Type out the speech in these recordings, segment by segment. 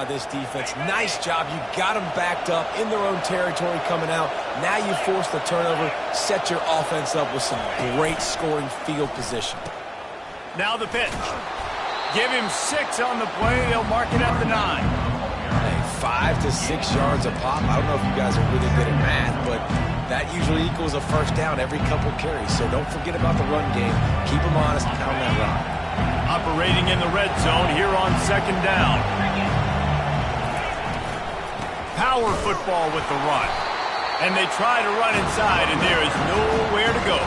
This defense, nice job. You got them backed up in their own territory coming out. Now you force the turnover, set your offense up with some great scoring field position. Now the pitch. Give him 6 on the play. They'll mark it at the 9. Hey, 5 to 6 yards a pop. I don't know if you guys are really good at math, but that usually equals a first down every couple carries. So don't forget about the run game. Keep them honest, pound that rock. Operating in the red zone here on 2nd down. Power football with the run. And they try to run inside, and there is nowhere to go.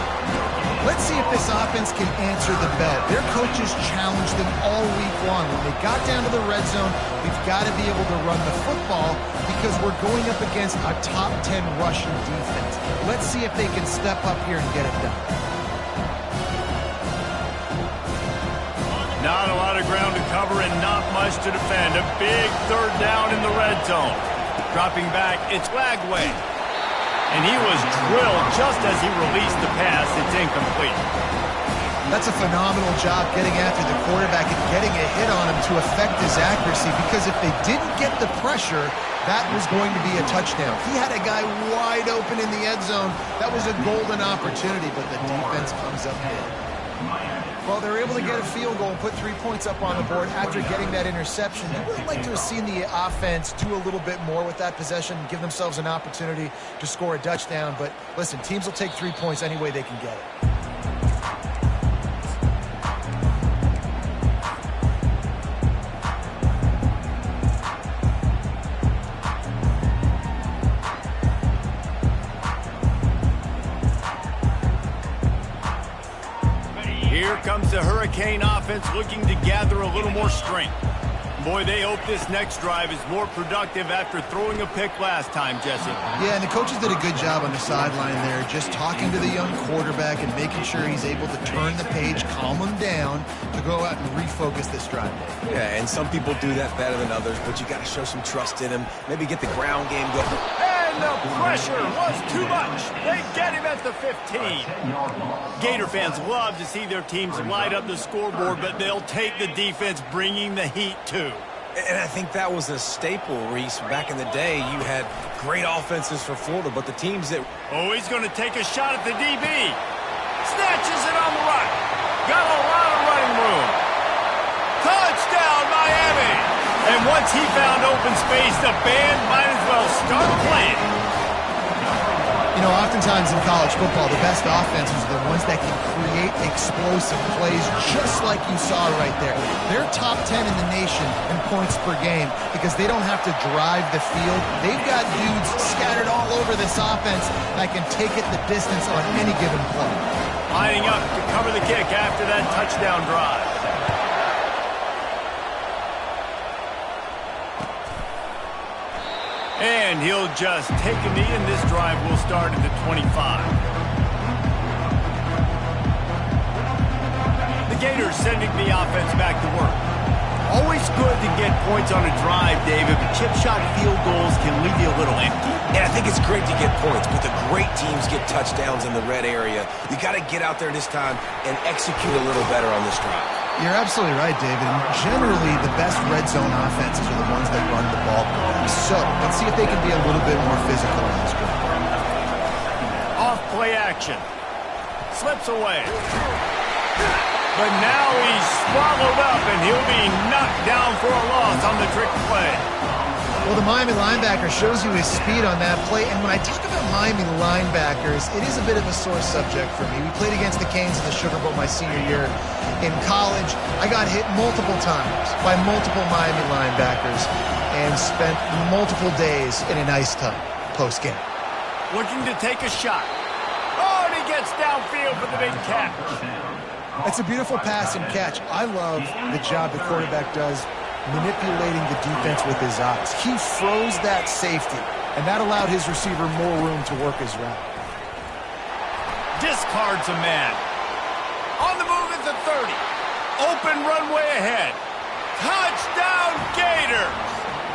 Let's see if this offense can answer the bell. Their coaches challenged them all week long. When they got down to the red zone, we've got to be able to run the football because we're going up against a top 10 rushing defense. Let's see if they can step up here and get it done. Not a lot of ground to cover and not much to defend. A big 3rd down in the red zone. Dropping back, it's Lagway. And he was drilled just as he released the pass. It's incomplete. That's a phenomenal job getting after the quarterback and getting a hit on him to affect his accuracy, because if they didn't get the pressure, that was going to be a touchdown. He had a guy wide open in the end zone. That was a golden opportunity, but the defense comes up big. Well, they're able to get a field goal and put 3 points up on the board after getting that interception. You would like to have seen the offense do a little bit more with that possession and give themselves an opportunity to score a touchdown. But listen, teams will take 3 points any way they can get it. Here comes the Hurricane offense looking to gather a little more strength. Boy, they hope this next drive is more productive after throwing a pick last time, Jesse. Yeah, and the coaches did a good job on the sideline there, just talking to the young quarterback and making sure he's able to turn the page, calm him down to go out and refocus this drive. Yeah, and some people do that better than others, but you got to show some trust in him. Maybe get the ground game going. And the pressure was too much. They get him at the 15. Gator fans love to see their teams light up the scoreboard, but they'll take the defense bringing the heat too. And I think that was a staple, Reese. Back in the day, you had great offenses for Florida, but the teams that... Oh, he's going to take a shot at the DB. Snatches it on the run. Got a lot of running room. Touchdown, Miami. And once he found open space, the band might as well start playing. You know, oftentimes in college football, the best offenses are the ones that can create explosive plays, just like you saw right there. They're top 10 in the nation in points per game because they don't have to drive the field. They've got dudes scattered all over this offense that can take it the distance on any given play. Lining up to cover the kick after that touchdown drive. And he'll just take a knee, and this drive will start at the 25. The Gators sending the offense back to work. Always good to get points on a drive, David, but chip shot field goals can leave you a little empty. And I think it's great to get points, but the great teams get touchdowns in the red area. You got to get out there this time and execute a little better on this drive. You're absolutely right, David. And generally, the best red zone offenses are the ones that run the ball correctly. So let's see if they can be a little bit more physical in this drive. Off play action. Slips away. But now he's swallowed up, and he'll be knocked down for a loss on the trick play. Well, the Miami linebacker shows you his speed on that play. And when I talk about Miami linebackers, it is a bit of a sore subject for me. We played against the Canes in the Sugar Bowl my senior year in college. I got hit multiple times by multiple Miami linebackers and spent multiple days in an ice tub post-game. Looking to take a shot. Oh, and he gets downfield for the big catch. It's a beautiful pass and catch. I love the job the quarterback does manipulating the defense with his eyes. He froze that safety, and that allowed his receiver more room to work his route. Discards a man. On the move at the 30. Open runway ahead. Touchdown, Gators!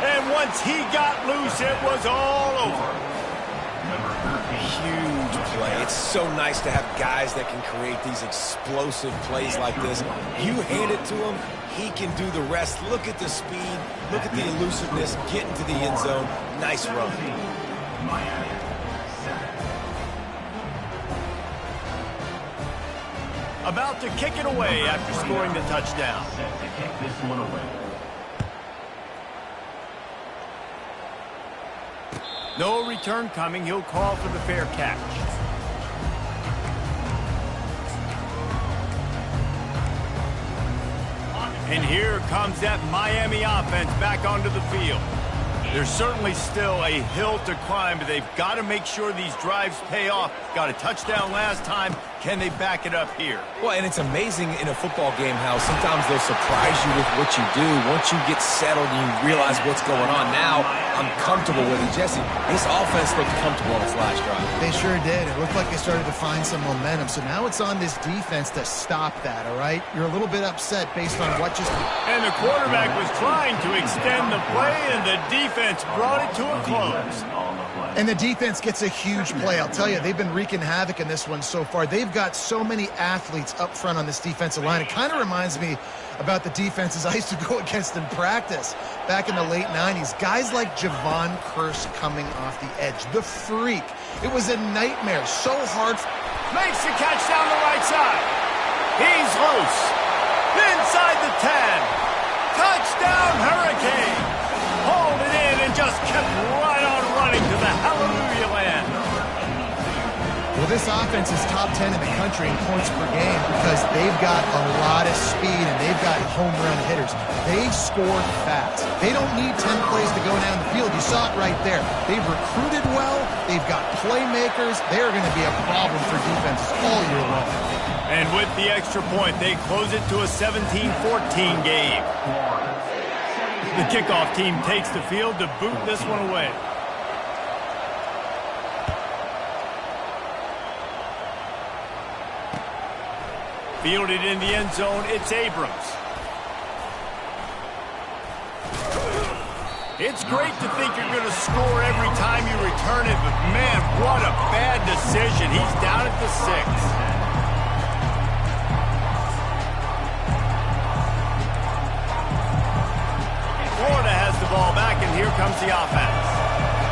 And once he got loose, it was all over. huge play. It's so nice to have guys that can create these explosive plays like this. You hand it to him, he can do the rest. Look at the speed. Look at the elusiveness. Get into the end zone. Nice run. About to kick it away after scoring the touchdown. No return coming. He'll call for the fair catch. And here comes that Miami offense back onto the field. There's certainly still a hill to climb, but they've got to make sure these drives pay off. Got a touchdown last time. Can they back it up here? Well, and it's amazing in a football game how sometimes they'll surprise you with what you do. Once you get settled and you realize what's going on, now I'm comfortable with it. Jesse, this offense looked comfortable on its last drive. They sure did. It looked like they started to find some momentum. So now it's on this defense to stop that, all right? You're a little bit upset based on what just... And the quarterback was trying to extend the play, and the defense brought it to a close. And the defense gets a huge play. I'll tell you, they've been wreaking havoc in this one so far. They've got so many athletes up front on this defensive line. It kind of reminds me about the defenses I used to go against in practice back in the late 90s. Guys like Javon Curse coming off the edge. The freak. It was a nightmare. So hard. Makes the catch down the right side. He's loose. Inside the 10. Touchdown, Hurricane. Hauled it in and just kept right on running to the hallelujah land. Well, this offense is top 10 in the country in points per game because they've got a lot of speed and they've got home run hitters. They score fast. They don't need 10 plays to go down the field. You saw it right there. They've recruited well. They've got playmakers. They're going to be a problem for defenses all year long. And with the extra point, they close it to a 17-14 game. The kickoff team takes the field to boot this one away. Fielded in the end zone, it's Abrams. It's great to think you're going to score every time you return it, but man, what a bad decision. He's down at the 6. Florida has the ball back, and here comes the offense.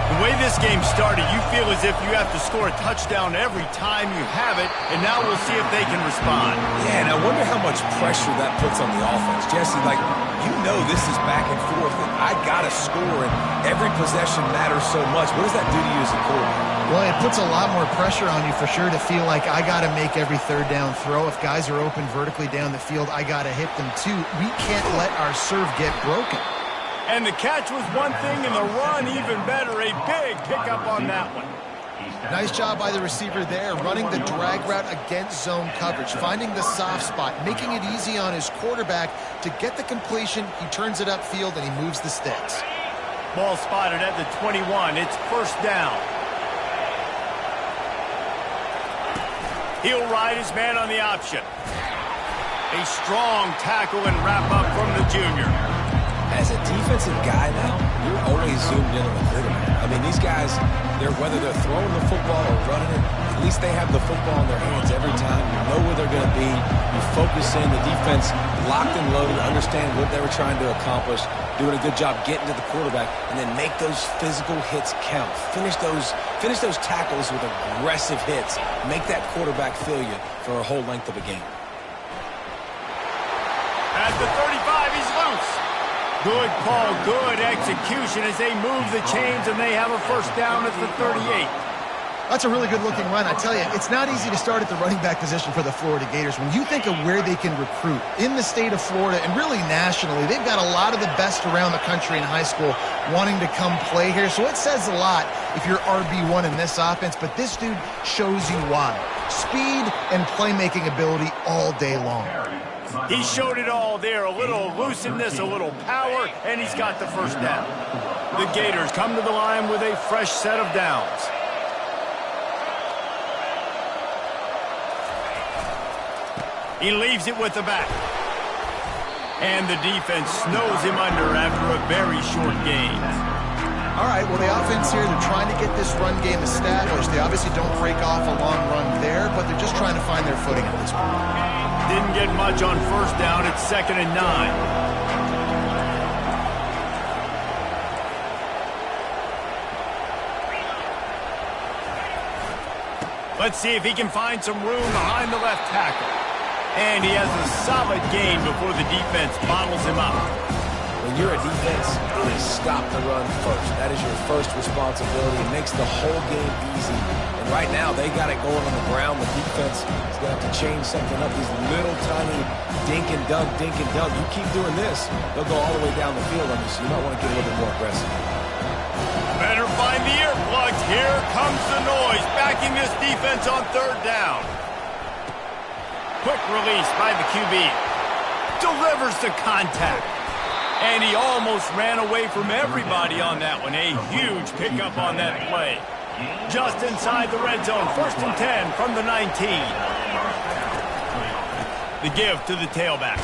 The way this game started, you feel as if you have to score a touchdown every time you have it, and now we'll see if they can respond. Yeah, and I wonder how much pressure that puts on the offense. Jesse, like, you know this is back and forth, and I got to score, and every possession matters so much. What does that do to you as a quarterback? Well, it puts a lot more pressure on you for sure to feel like I got to make every third down throw. If guys are open vertically down the field, I got to hit them too. We can't let our serve get broken. And the catch was one thing, and the run even better. A big pickup on that one. Nice job by the receiver there, running the drag route against zone coverage, finding the soft spot, making it easy on his quarterback to get the completion. He turns it upfield, and he moves the sticks. Ball spotted at the 21. It's first down. He'll ride his man on the option. A strong tackle and wrap up from the junior. As a defensive guy now, you're always zoomed in on the quarterback. I mean, these guys, whether they're throwing the football or running it, at least they have the football in their hands every time. You know where they're going to be. You focus in. The defense locked and loaded, understand what they were trying to accomplish, doing a good job getting to the quarterback, and then make those physical hits count. Finish those tackles with aggressive hits. Make that quarterback feel you for a whole length of a game. At the 35, he's loose. Good call, good execution as they move the chains, and they have a first down at the 38. That's a really good-looking run. I tell you, it's not easy to start at the running back position for the Florida Gators. When you think of where they can recruit in the state of Florida and really nationally, they've got a lot of the best around the country in high school wanting to come play here. So it says a lot if you're RB1 in this offense, but this dude shows you why. Speed and playmaking ability all day long. He showed it all there, a little elusiveness, a little power, and he's got the first down. The Gators come to the line with a fresh set of downs. He leaves it with the back. And the defense snows him under after a very short game. All right, well, the offense here, they're trying to get this run game established. They obviously don't break off a long run there, but they're just trying to find their footing at this point. Didn't get much on first down. It's 2nd and 9. Let's see if he can find some room behind the left tackle. And he has a solid gain before the defense bottles him up. When you're a defense, you stop the run first. That is your first responsibility. It makes the whole game easy. And right now, they got it going on the ground. The defense is going to have to change something up. These little tiny dink and dunk, dink and dunk. You keep doing this, they'll go all the way down the field on you, so you might want to get a little bit more aggressive. Better find the earplugs. Here comes the noise, backing this defense on 3rd down. Quick release by the QB. Delivers the contact. And he almost ran away from everybody on that one. A huge pickup on that play. Just inside the red zone. 1st and 10 from the 19. The give to the tailback.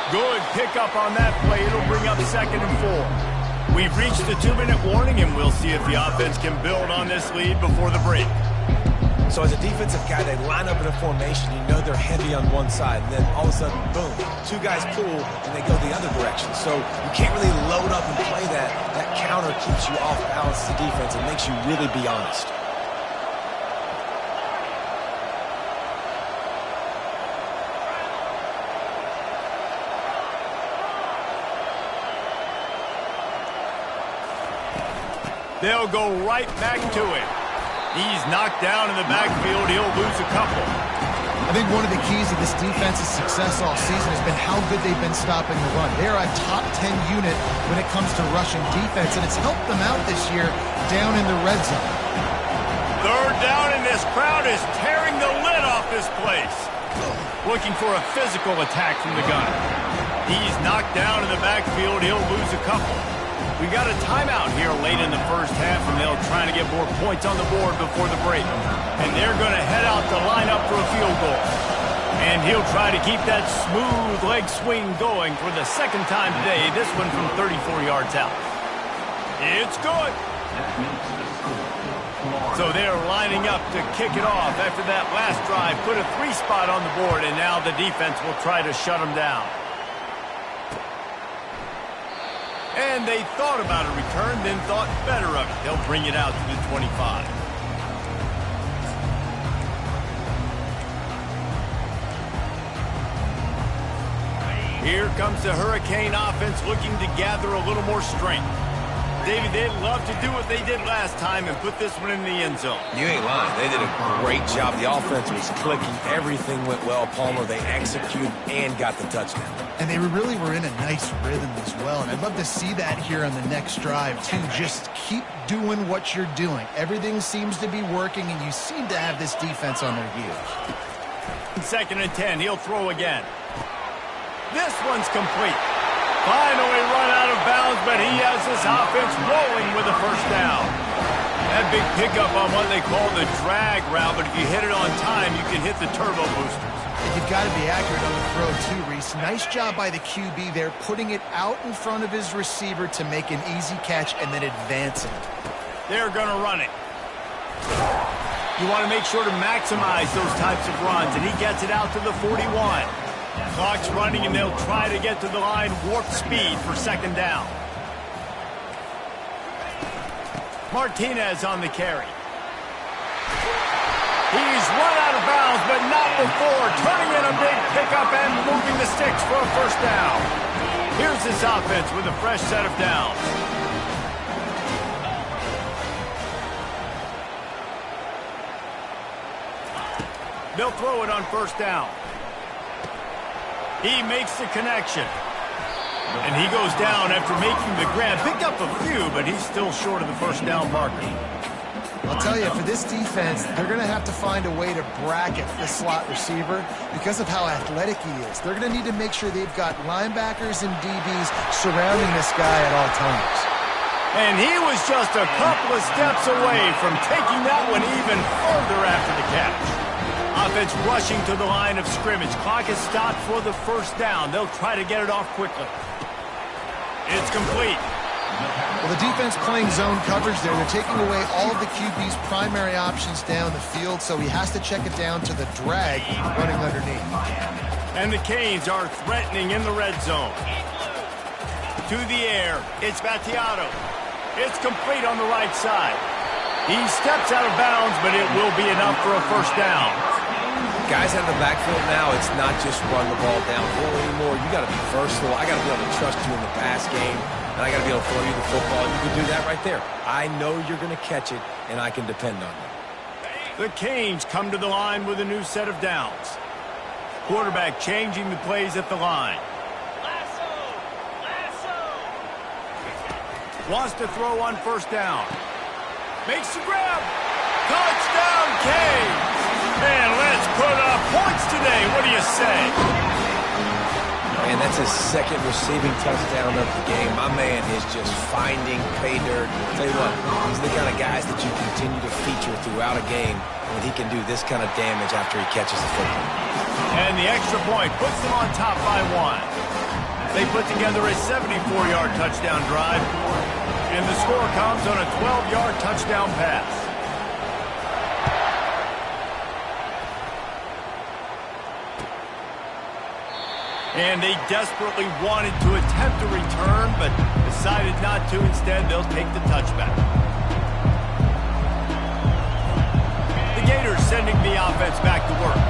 Good pickup on that play. It'll bring up 2nd and 4. We've reached the 2-minute warning, and we'll see if the offense can build on this lead before the break. So as a defensive guy, they line up in a formation. You know they're heavy on one side, and then all of a sudden, boom, 2 guys pull, and they go the other direction. So you can't really load up and play that. That counter keeps you off balance as a defense and makes you really be honest. They'll go right back to it. He's knocked down in the backfield. He'll lose a couple. I think one of the keys of this defense's success all season has been how good they've been stopping the run. They're a top 10 unit when it comes to rushing defense, and it's helped them out this year down in the red zone. 3rd down, and this crowd is tearing the lid off this place. Looking for a physical attack from the gun. He's knocked down in the backfield. He'll lose a couple. We got a timeout here late in the first half, and they'll try to get more points on the board before the break. And they're going to head out to line up for a field goal. And he'll try to keep that smooth leg swing going for the 2nd time today, this one from 34 yards out. It's good. So they're lining up to kick it off after that last drive. Put a 3 spot on the board, and now the defense will try to shut them down. And they thought about a return, then thought better of it. They'll bring it out to the 25. Here comes the Hurricane offense looking to gather a little more strength. David, they'd love to do what they did last time and put this one in the end zone. You ain't lying. They did a great job. The offense was clicking. Everything went well, Palmer. They executed and got the touchdown. And they really were in a nice rhythm as well. And I'd love to see that here on the next drive, too. Just keep doing what you're doing. Everything seems to be working, and you seem to have this defense on their heels. 2nd and 10. He'll throw again. This one's complete. Finally run out of bounds, but he has this offense rolling with a 1st down. That big pickup on what they call the drag route, but if you hit it on time, you can hit the turbo boosters. And you've got to be accurate on the throw, too, Reese. Nice job by the QB there, putting it out in front of his receiver to make an easy catch and then advancing. They're going to run it. You want to make sure to maximize those types of runs, and he gets it out to the 41. Clock's running, and they'll try to get to the line warp speed for 2nd down. Martinez on the carry. He's run out of bounds, but not before. Turning in a big pickup and moving the sticks for a 1st down. Here's this offense with a fresh set of downs. They'll throw it on 1st down. He makes the connection. And he goes down after making the grab. Picked up a few, but he's still short of the 1st down marker. I'll tell you, for this defense, they're going to have to find a way to bracket the slot receiver because of how athletic he is. They're going to need to make sure they've got linebackers and DBs surrounding this guy at all times. And he was just a couple of steps away from taking that one even further after the catch. Offense rushing to the line of scrimmage. Clock is stopped for the 1st down. They'll try to get it off quickly. It's complete. Well, the defense playing zone coverage there. They're taking away all of the QB's primary options down the field, so he has to check it down to the drag running underneath. And the Canes are threatening in the red zone. To the air, it's Battiato. It's complete on the right side. He steps out of bounds, but it will be enough for a first down. Guys out of the backfield now, it's not just run the ball downhill anymore. You got to be versatile. I got to be able to trust you in the pass game, and I got to be able to throw you the football. You can do that right there. I know you're going to catch it, and I can depend on you. The Canes come to the line with a new set of downs. Quarterback changing the plays at the line. Wants to throw on first down. Makes the grab. Touchdown, Canes. And let's put up points today. What do you say? Man, that's his second receiving touchdown of the game. My man is just finding pay dirt. Tell you what, he's the kind of guys that you continue to feature throughout a game when he can do this kind of damage after he catches the football. And the extra point puts them on top by 1. They put together a 74-yard touchdown drive, and the score comes on a 12-yard touchdown pass. And they desperately wanted to attempt a return, but decided not to. Instead, they'll take the touchback. The Gators sending the offense back to work.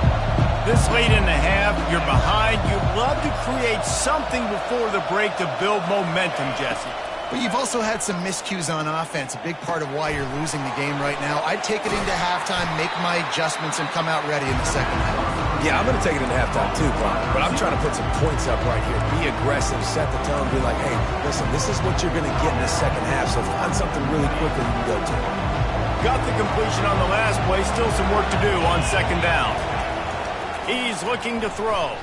This late in the half, you're behind. You'd love to create something before the break to build momentum, Jesse. But you've also had some miscues on offense, a big part of why you're losing the game right now. I'd take it into halftime, make my adjustments, and come out ready in the second half. Yeah, I'm going to take it into halftime too, Brian. But I'm trying to put some points up right here. Be aggressive, set the tone, be like, hey, listen, this is what you're going to get in the second half, so find something really quickly you can go to. Got the completion on the last play. Still some work to do on second down. He's looking to throw.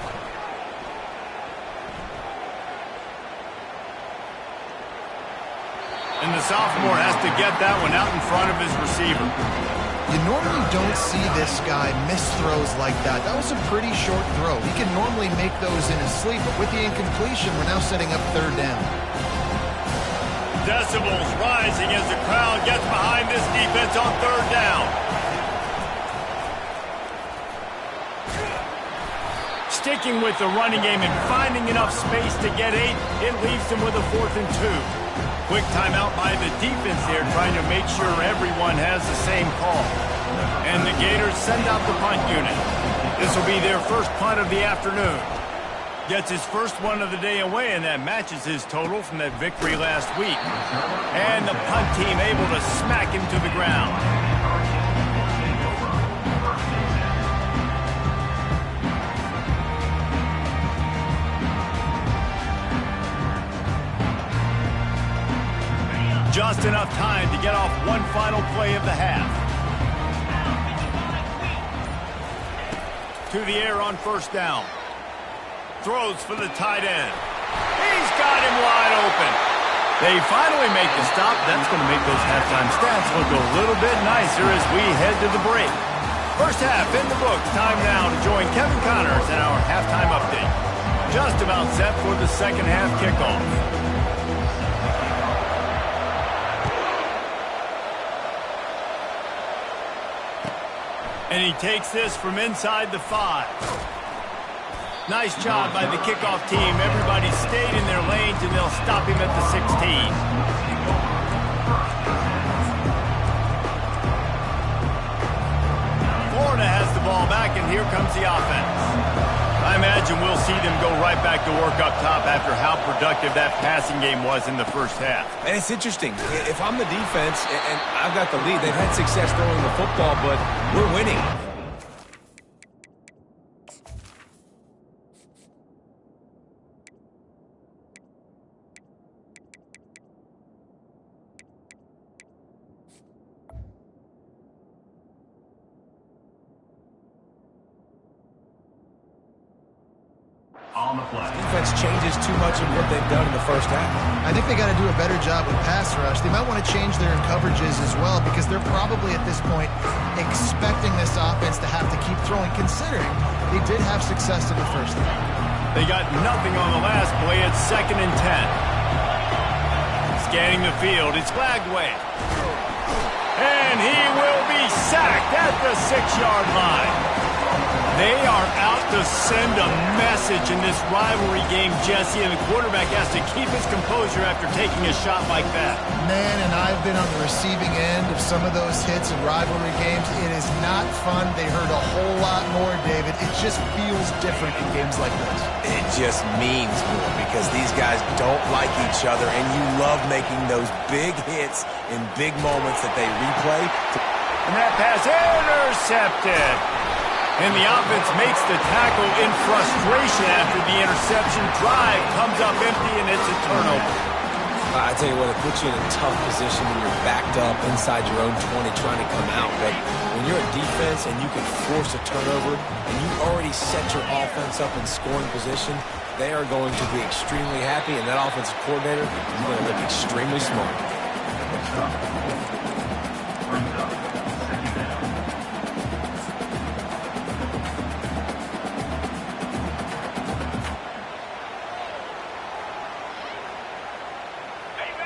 And the sophomore has to get that one out in front of his receiver. You normally don't see this guy miss throws like that. That was a pretty short throw. He can normally make those in his sleep, but with the incompletion, we're now setting up third down. Decibels rising as the crowd gets behind this defense on third down. Sticking with the running game and finding enough space to get 8, it leaves them with a 4th and 2. Quick timeout by the defense there, trying to make sure everyone has the same call. And the Gators send out the punt unit. This will be their first punt of the afternoon. Gets his first one of the day away, and that matches his total from that victory last week. And the punt team able to smack him to the ground. Just enough time to get off one final play of the half. To the air on first down. Throws for the tight end. He's got him wide open. They finally make the stop. That's going to make those halftime stats look a little bit nicer as we head to the break. First half in the books. Time now to join Kevin Connors in our halftime update. Just about set for the second half kickoff. And he takes this from inside the 5. Nice job by the kickoff team. Everybody stayed in their lanes, and they'll stop him at the 16. Florida has the ball back, and here comes the offense. I imagine we'll see them go right back to work up top after how productive that passing game was in the first half. And it's interesting. If I'm the defense and I've got the lead, they've had success throwing the football, but we're winning. On the play. Defense changes too much of what they've done in the first half. I think they got to do a better job with pass rush. They might want to change their coverages as well, because they're probably at this point expecting this offense to have to keep throwing, considering they did have success in the first half. They got nothing on the last play. It's 2nd and 10. Scanning the field, it's Lagway. And he will be sacked at the 6-yard line. They are out to send a message in this rivalry game, Jesse, and the quarterback has to keep his composure after taking a shot like that. Man, and I've been on the receiving end of some of those hits in rivalry games. It is not fun. They hurt a whole lot more, David. It just feels different in games like this. It just means more because these guys don't like each other, and you love making those big hits in big moments that they replay. And that pass intercepted. And the offense makes the tackle in frustration after the interception. Drive comes up empty, and it's a turnover. I tell you what, it puts you in a tough position when you're backed up inside your own 20 trying to come out. But when you're a defense and you can force a turnover and you already set your offense up in scoring position, they are going to be extremely happy, and that offensive coordinator is going to look extremely smart.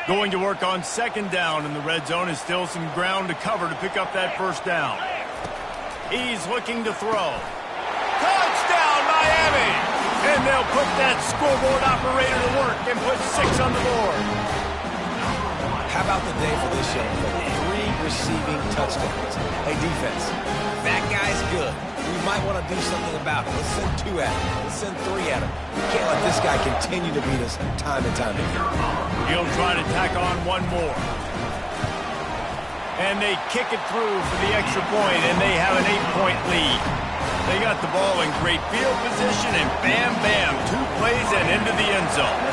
Going to work on second down, and the red zone is still some ground to cover to pick up that first down. He's looking to throw. Touchdown, Miami! And they'll put that scoreboard operator to work and put 6 on the board. How about the day for this young player? 3 receiving touchdowns. Hey, defense, that guy's good. We might want to do something about it. Let's send 2 at him. Let's send 3 at him. We can't let this guy continue to beat us time and time again. He'll try to tack on 1 more. And they kick it through for the extra point, and they have an 8-point lead. They got the ball in great field position, and bam, bam, 2 plays and into the end zone.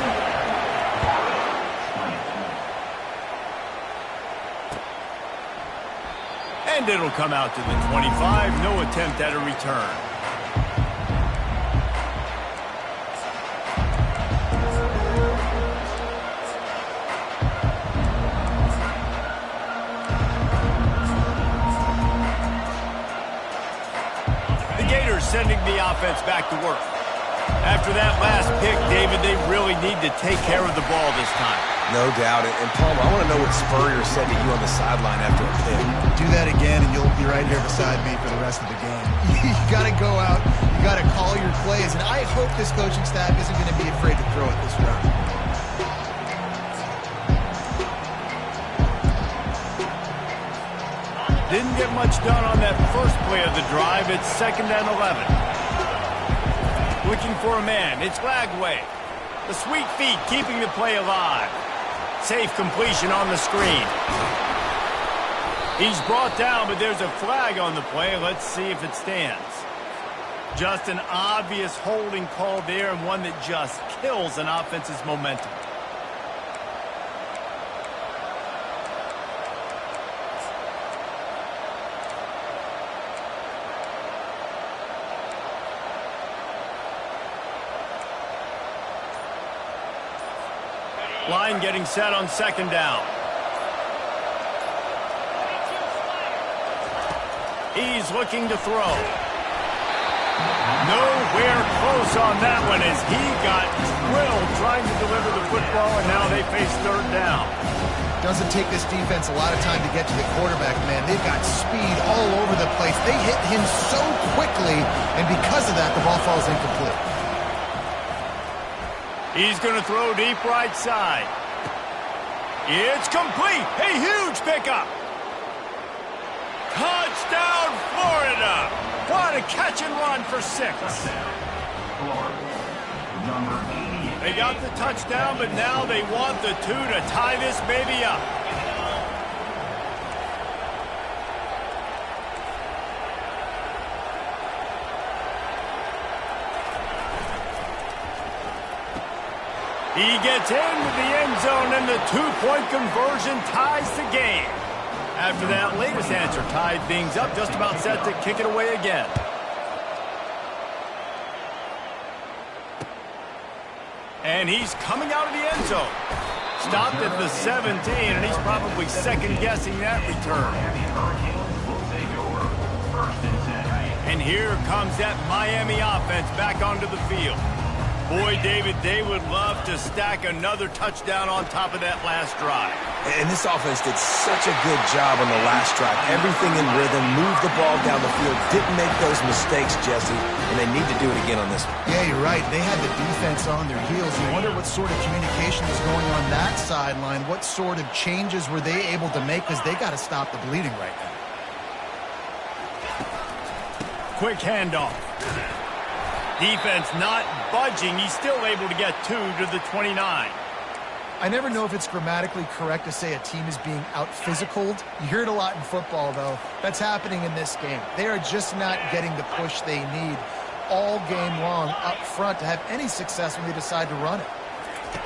And it'll come out to the 25. No attempt at a return. The Gators sending the offense back to work. After that last pick, David, they really need to take care of the ball this time. No doubt. And Palmer, I want to know what Spurrier said to you on the sideline after a pick. Do that again, and you'll be right here beside me for the rest of the game. You got to go out. You got to call your plays. And I hope this coaching staff isn't going to be afraid to throw it this round. Didn't get much done on that first play of the drive. It's 2nd and 11. Looking for a man. It's Lagway. The sweet feet keeping the play alive. Safe completion on the screen. He's brought down, but there's a flag on the play. Let's see if it stands. Just an obvious holding call there, and one that just kills an offense's momentum. Line getting set on 2nd down. He's looking to throw. Nowhere close on that one as he got drilled trying to deliver the football, and now they face 3rd down. Doesn't take this defense a lot of time to get to the quarterback, man. They've got speed all over the place. They hit him so quickly, and because of that, the ball falls incomplete. He's going to throw deep right side. It's complete. A huge pickup. Touchdown, Florida. What a catch and run for 6. They got the touchdown, but now they want the 2 to tie this baby up. He gets into the end zone, and the 2-point conversion ties the game. After that latest answer tied things up, just about set to kick it away again. And he's coming out of the end zone. Stopped at the 17, and he's probably second-guessing that return. And here comes that Miami offense back onto the field. Boy, David, they would love to stack another touchdown on top of that last drive. And this offense did such a good job on the last drive. Everything in rhythm, moved the ball down the field, didn't make those mistakes, Jesse, and they need to do it again on this one. Yeah, you're right. They had the defense on their heels. You wonder what sort of communication was going on that sideline. What sort of changes were they able to make, because they got to stop the bleeding right now. Quick handoff. Defense not budging. He's still able to get 2 to the 29. I never know if it's grammatically correct to say a team is being out-physicaled. You hear it a lot in football, though. That's happening in this game. They are just not getting the push they need all game long up front to have any success when they decide to run it.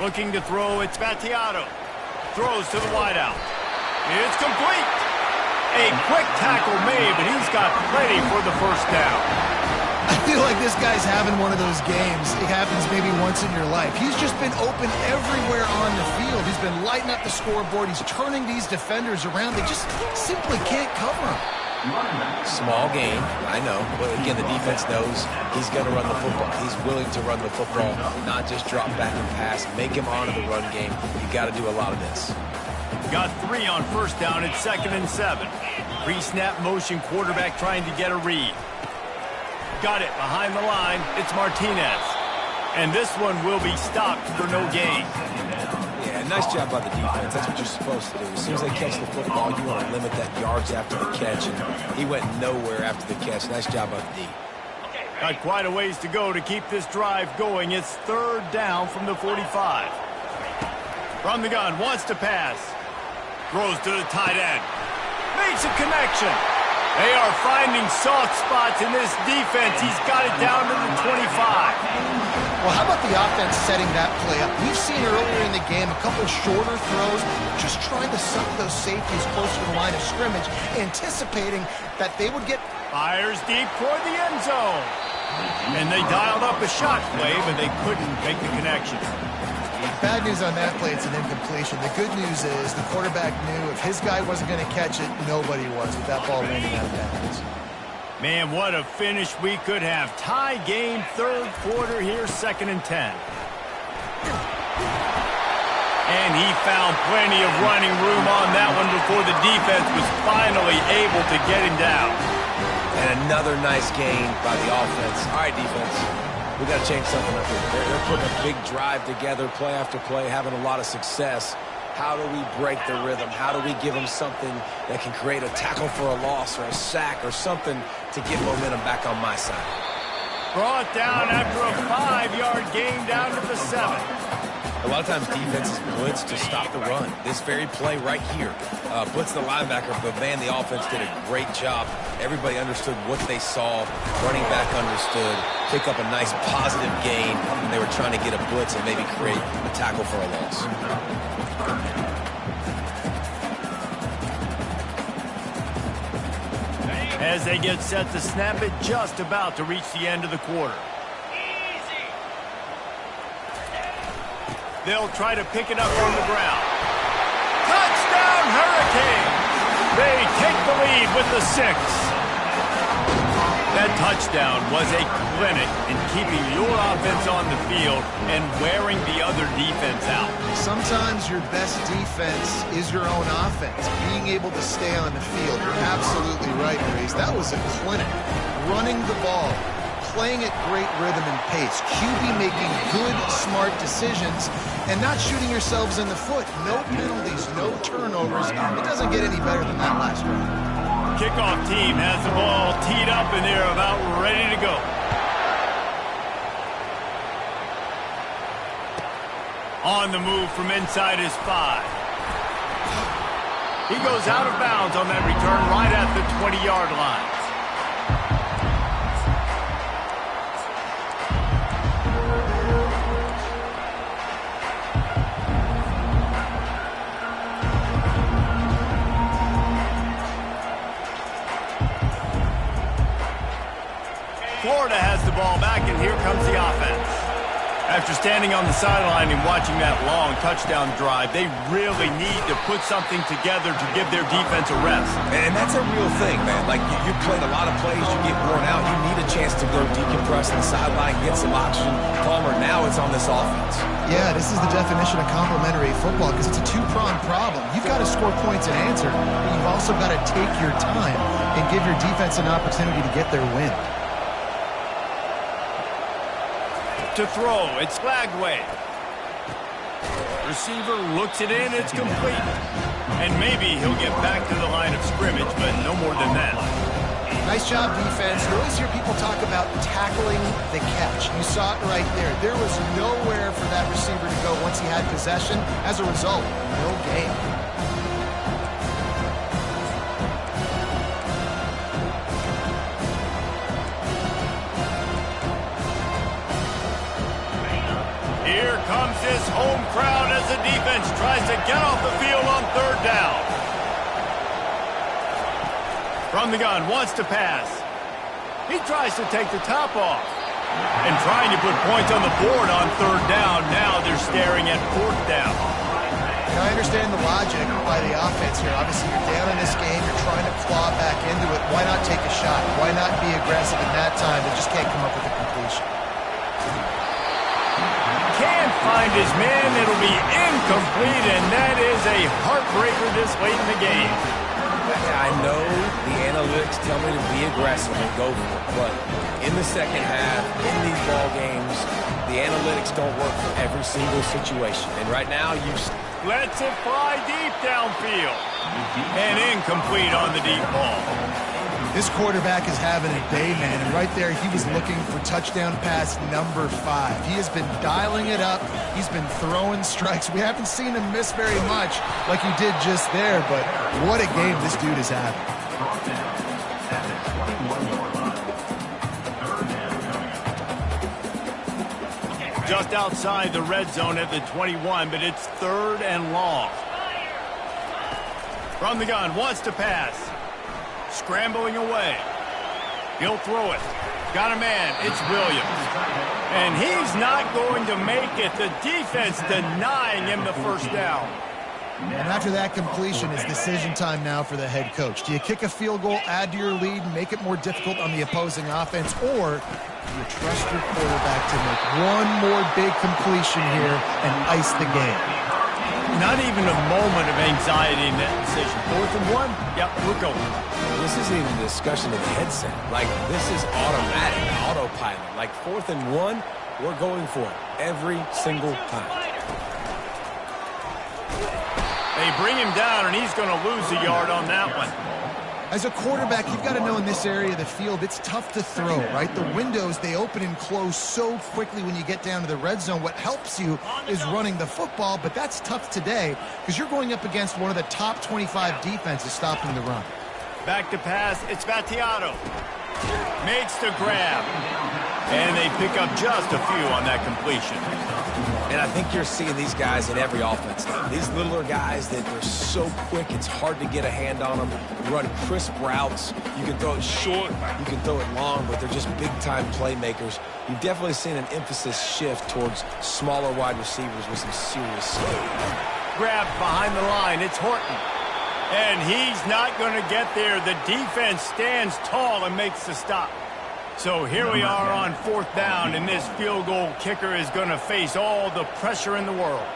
Looking to throw, it's Battiato. Throws to the wideout. It's complete. A quick tackle made, but he's got plenty for the first down. I feel like this guy's having one of those games. It happens maybe once in your life. He's just been open everywhere on the field. He's been lighting up the scoreboard. He's turning these defenders around. They just simply can't cover him. Small game, I know. But again, the defense knows he's going to run the football. He's willing to run the football, not just drop back and pass. Make him honor the run game. You got to do a lot of this. Got 3 on first down at 2nd and 7. Pre-snap motion, quarterback trying to get a read. Got it behind the line. It's Martinez. And this one will be stopped for no gain. Yeah, nice job by the defense. That's what you're supposed to do. As soon as they catch the football, you want to limit that yards after the catch. And he went nowhere after the catch. Nice job by the D. Got quite a ways to go to keep this drive going. It's 3rd down from the 45. From the gun, wants to pass. Throws to the tight end. Makes a connection. They are finding soft spots in this defense. He's got it down to the 25. Well, how about the offense setting that play up? We've seen earlier in the game a couple shorter throws, just trying to suck those safeties closer to the line of scrimmage, anticipating that they would get... Fires deep toward the end zone. And they dialed up a shot play, but they couldn't make the connection. Bad news on that play, it's an incompletion. The good news is the quarterback knew if his guy wasn't going to catch it, nobody was with that ball landing out of bounds. Man, what a finish we could have. Tie game, 3rd quarter here, 2nd and 10. And he found plenty of running room on that one before the defense was finally able to get him down. And another nice gain by the offense. All right, defense. We got to change something up here. They're putting a big drive together, play after play, having a lot of success. How do we break the rhythm? How do we give them something that can create a tackle for a loss or a sack or something to get momentum back on my side? Brought down after a 5-yard gain down to the 7. A lot of times defenses blitz to stop the run. This very play right here, blitz the linebacker, but man, the offense did a great job. Everybody understood what they saw. Running back understood. Pick up a nice positive gain when they were trying to get a blitz and maybe create a tackle for a loss. As they get set to snap it, just about to reach the end of the quarter. They'll try to pick it up on the ground. Touchdown, Hurricanes! They take the lead with the 6. That touchdown was a clinic in keeping your offense on the field and wearing the other defense out. Sometimes your best defense is your own offense, being able to stay on the field. You're absolutely right, Maurice. That was a clinic. Running the ball, playing at great rhythm and pace. QB making good, smart decisions and not shooting yourselves in the foot. No penalties, no turnovers. It doesn't get any better than that last drive. Kickoff team has the ball teed up and they're about ready to go. On the move from inside his 5. He goes out of bounds on that return right at the 20-yard line. Florida has the ball back, and here comes the offense. After standing on the sideline and watching that long touchdown drive, they really need to put something together to give their defense a rest. And that's a real thing, man. Like, you played a lot of plays, you get worn out, you need a chance to go decompress on the sideline, get some oxygen. Palmer, now it's on this offense. Yeah, this is the definition of complementary football because it's a two-pronged problem. You've got to score points and answer, but you've also got to take your time and give your defense an opportunity to get their win. To throw, it's Flagway. Receiver looks it in, it's complete. And maybe he'll get back to the line of scrimmage, but no more than that. Nice job, defense. You always hear people talk about tackling the catch. You saw it right there. There was nowhere for that receiver to go once he had possession. As a result, no gain. Here comes this home crowd as the defense tries to get off the field on third down. From the gun, wants to pass. He tries to take the top off. And trying to put points on the board on third down. Now they're staring at fourth down. Now, I understand the logic by the offense here. Obviously, you're down in this game. You're trying to claw back into it. Why not take a shot? Why not be aggressive in that time? They just can't come up with a completion. Can't find his man. It'll be incomplete, and that is a heartbreaker this late in the game. I know the analytics tell me to be aggressive and go for it, but in the second half, in these ball games, the analytics don't work for every single situation. And right now, Lets it fly deep downfield. And incomplete on the deep ball. This quarterback is having a day, man, and right there he was looking for touchdown pass number 5. He has been dialing it up. He's been throwing strikes. We haven't seen him miss very much like he did just there, but what a game this dude is having. Just outside the red zone at the 21, but it's third and long. From the gun, wants to pass. Scrambling away. He'll throw it. Got a man. It's Williams. And he's not going to make it. The defense denying him the first down. And after that completion, it's decision time now for the head coach. Do you kick a field goal, add to your lead, and make it more difficult on the opposing offense, or do you trust your quarterback to make one more big completion here and ice the game? Not even a moment of anxiety in that decision. 4th and 1? Yep, we're going. This isn't even a discussion of the headset. Like, this is automatic, autopilot. Like, 4th and 1, we're going for it every single time. They bring him down, and he's going to lose a yard on that one. As a quarterback, you've got to know in this area of the field, it's tough to throw, right? The windows, they open and close so quickly when you get down to the red zone. What helps you is running the football, but that's tough today because you're going up against one of the top 25 defenses stopping the run. Back to pass, it's Vattiato. Makes the grab. And they pick up just a few on that completion. And I think you're seeing these guys in every offense. These littler guys that they're so quick, it's hard to get a hand on them. You run crisp routes. You can throw it short, you can throw it long, but they're just big-time playmakers. You've definitely seen an emphasis shift towards smaller wide receivers with some serious skill. Grabbed behind the line, it's Horton. And he's not going to get there. The defense stands tall and makes the stop. So here we are on 4th down, and this field goal kicker is going to face all the pressure in the world.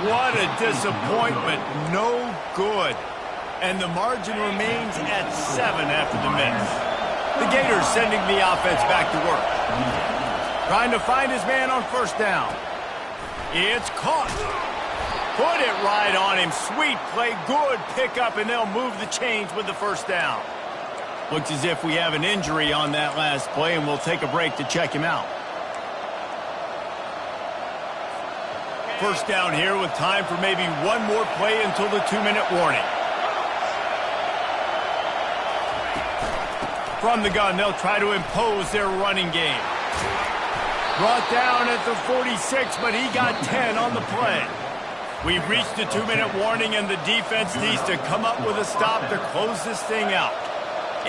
What a disappointment. No good. And the margin remains at 7 after the miss. The Gators sending the offense back to work. Trying to find his man on 1st down. It's caught. Put it right on him. Sweet play. Good pickup, and they'll move the chains with the 1st down. Looks as if we have an injury on that last play, and we'll take a break to check him out. 1st down here with time for maybe one more play until the 2-minute warning. From the gun, they'll try to impose their running game. Brought down at the 46, but he got 10 on the play. We've reached the 2-minute warning, and the defense needs to come up with a stop to close this thing out.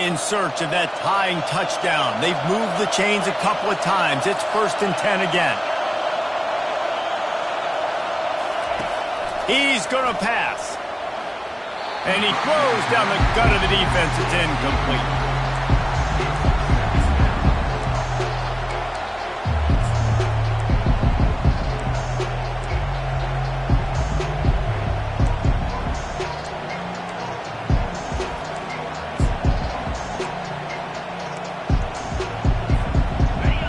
in search of that tying touchdown. They've moved the chains a couple of times. It's 1st and 10 again. He's going to pass. And he throws down the gut of the defense. It's incomplete.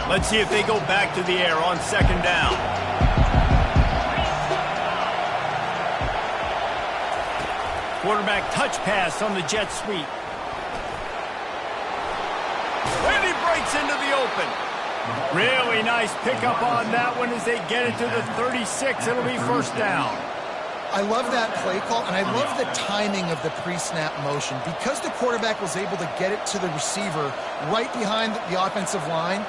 Let's see if they go back to the air on 2nd down. Quarterback touch pass on the jet sweep. And he breaks into the open. Really nice pickup on that one as they get it to the 36. It'll be 1st down. I love that play call, and I love the timing of the pre-snap motion. Because the quarterback was able to get it to the receiver right behind the offensive line,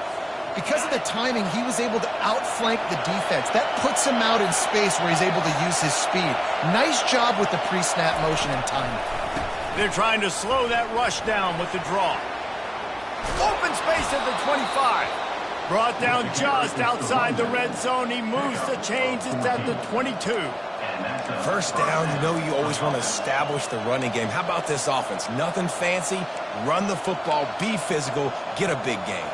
because of the timing, he was able to outflank the defense. That puts him out in space where he's able to use his speed. Nice job with the pre-snap motion and timing. They're trying to slow that rush down with the draw. Open space at the 25. Brought down just outside the red zone. He moves the chains. It's at the 22. 1st down, you know you always want to establish the running game. How about this offense? Nothing fancy. Run the football, be physical, get a big gain.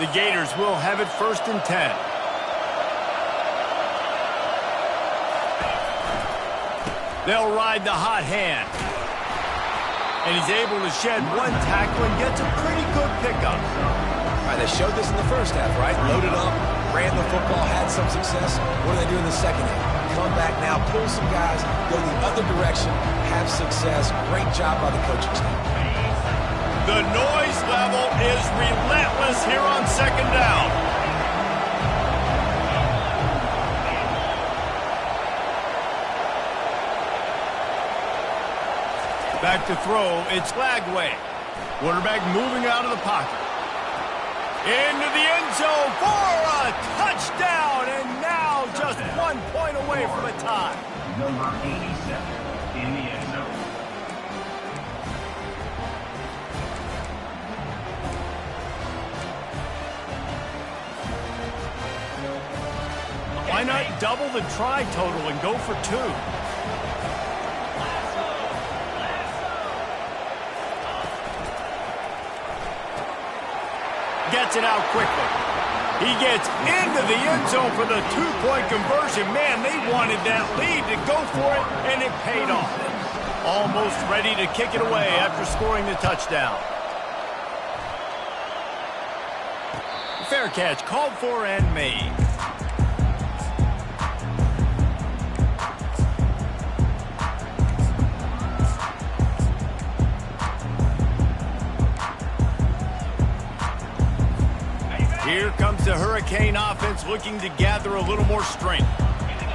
The Gators will have it 1st and 10. They'll ride the hot hand. And he's able to shed one tackle and gets a pretty good pickup. All right, they showed this in the 1st half, right? Loaded up, ran the football, had some success. What do they do in the 2nd half? Come back now, pull some guys, go the other direction, have success. Great job by the coaching staff. The noise level is relentless here on 2nd down. Back to throw, it's Lagway. Quarterback moving out of the pocket. Into the end zone for a touchdown, and now just 1 point away from a tie. Number 87 in the end zone. Why not double the try total and go for 2? Gets it out quickly. He gets into the end zone for the 2-point conversion. Man, they wanted that lead to go for it, and it paid off. Almost ready to kick it away after scoring the touchdown. Fair catch called for and made. Here comes the Hurricane offense looking to gather a little more strength.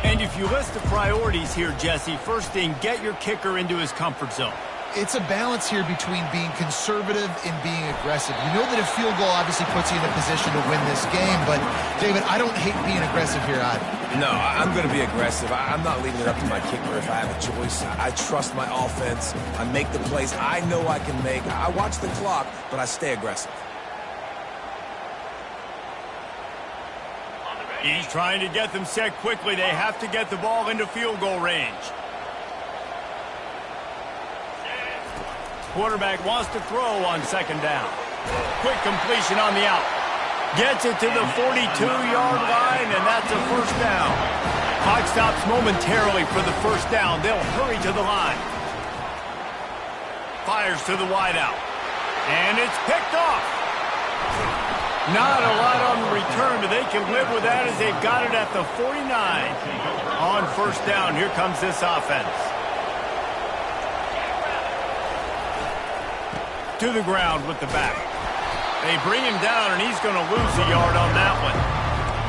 And if you list the priorities here, Jesse, first thing, get your kicker into his comfort zone. It's a balance here between being conservative and being aggressive. You know that a field goal obviously puts you in a position to win this game, but, David, I don't hate being aggressive here either. No, I'm going to be aggressive. I'm not leaving it up to my kicker if I have a choice. I trust my offense. I make the plays I know I can make. I watch the clock, but I stay aggressive. He's trying to get them set quickly. They have to get the ball into field goal range. Quarterback wants to throw on 2nd down. Quick completion on the out. Gets it to the 42-yard line, and that's a 1st down. Clock stops momentarily for the 1st down. They'll hurry to the line. Fires to the wideout. And it's picked off. Not a lot on the return, but they can live with that as they've got it at the 49. On 1st down, here comes this offense. To the ground with the back. They bring him down, and he's going to lose a yard on that one.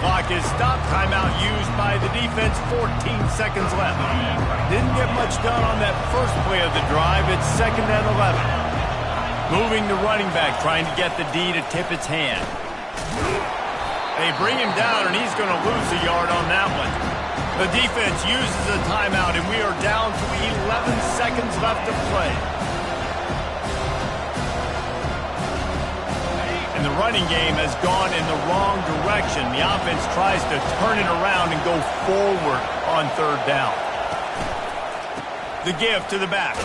Clock is stopped. Timeout used by the defense. 14 seconds left. Didn't get much done on that first play of the drive. It's 2nd and 11. Moving the running back, trying to get the D to tip its hand. They bring him down, and he's going to lose a yard on that one. The defense uses a timeout, and we are down to 11 seconds left to play. And the running game has gone in the wrong direction. The offense tries to turn it around and go forward on third down. The give to the back.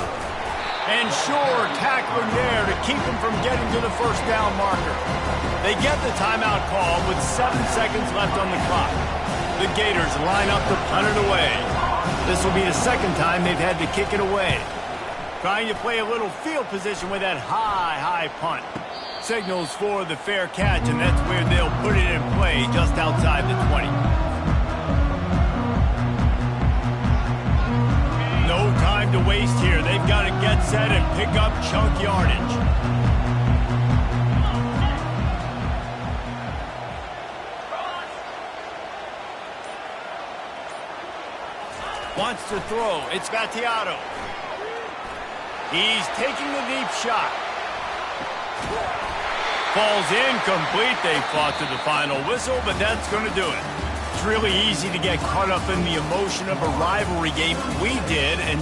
And sure, tackling there to keep him from getting to the first down marker. They get the timeout call with 7 seconds left on the clock. The Gators line up to punt it away. This will be the second time they've had to kick it away. Trying to play a little field position with that high punt. Signals for the fair catch, and that's where they'll put it in play just outside the 20. No time to waste here. They've got to get set and pick up chunk yardage. Wants to throw. It's Gattiato. He's taking the deep shot. Falls incomplete. They fought to the final whistle, but that's going to do it. It's really easy to get caught up in the emotion of a rivalry game. We did, and